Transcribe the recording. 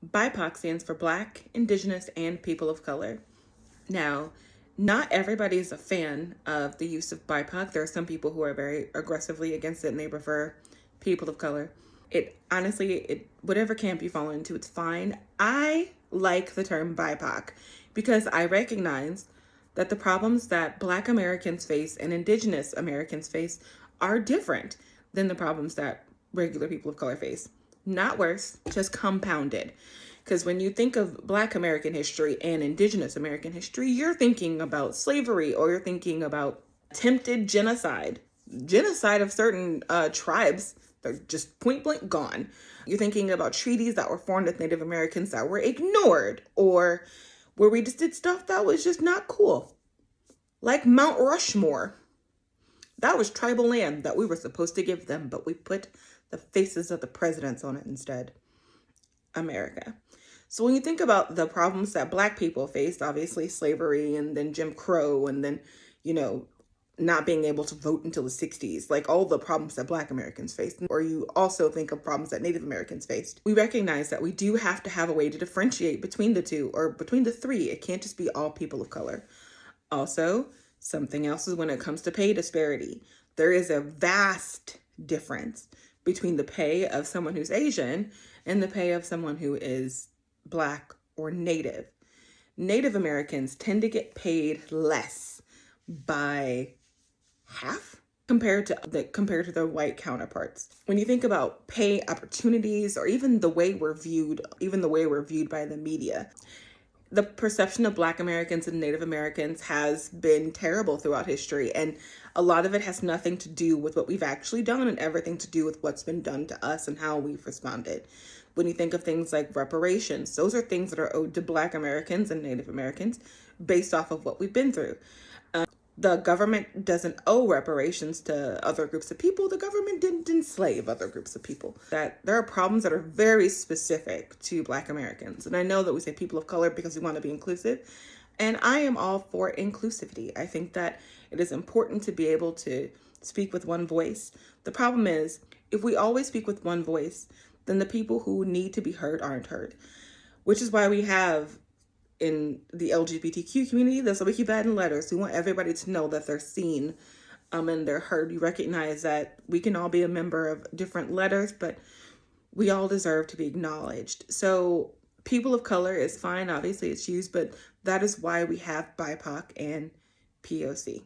BIPOC stands for Black, Indigenous, and People of Color. Now, not everybody is a fan of the use of BIPOC. There are some people who are very aggressively against it and they prefer people of color. It honestly, whatever camp you fall into, it's fine. I like the term BIPOC because I recognize that the problems that Black Americans face and Indigenous Americans face are different than the problems that regular people of color face. Not worse, just compounded. Because when you think of Black American history and Indigenous American history, you're thinking about slavery, or you're thinking about attempted genocide of certain tribes. They're just point blank gone. You're thinking about treaties that were formed with Native Americans that were ignored, or where we just did stuff that was just not cool. Like Mount Rushmore. That was tribal land that we were supposed to give them, but we put the faces of the presidents on it instead. America. So when you think about the problems that Black people faced, obviously slavery and then Jim Crow and then, not being able to vote until the 60s, like all the problems that Black Americans faced, or you also think of problems that Native Americans faced. We recognize that we do have to have a way to differentiate between the two or between the three. It can't just be all people of color. Also, something else is when it comes to pay disparity. There is a vast difference between the pay of someone who's Asian and the pay of someone who is Black or Native. Native Americans tend to get paid less by half compared to their white counterparts. When you think about pay opportunities, or even the way we're viewed by the media, the perception of Black Americans and Native Americans has been terrible throughout history. And a lot of it has nothing to do with what we've actually done and everything to do with what's been done to us and how we've responded. When you think of things like reparations, those are things that are owed to Black Americans and Native Americans based off of what we've been through. The government doesn't owe reparations to other groups of people. The government didn't enslave other groups of people. That there are problems that are very specific to Black Americans. And I know that we say people of color because we want to be inclusive. And I am all for inclusivity. I think that it is important to be able to speak with one voice. The problem is, if we always speak with one voice, then the people who need to be heard aren't heard. Which is why we have in the LGBTQ community, that's why we keep adding letters. We want everybody to know that they're seen and they're heard. We recognize that we can all be a member of different letters, but we all deserve to be acknowledged. So people of color is fine. Obviously it's used, but that is why we have BIPOC and POC.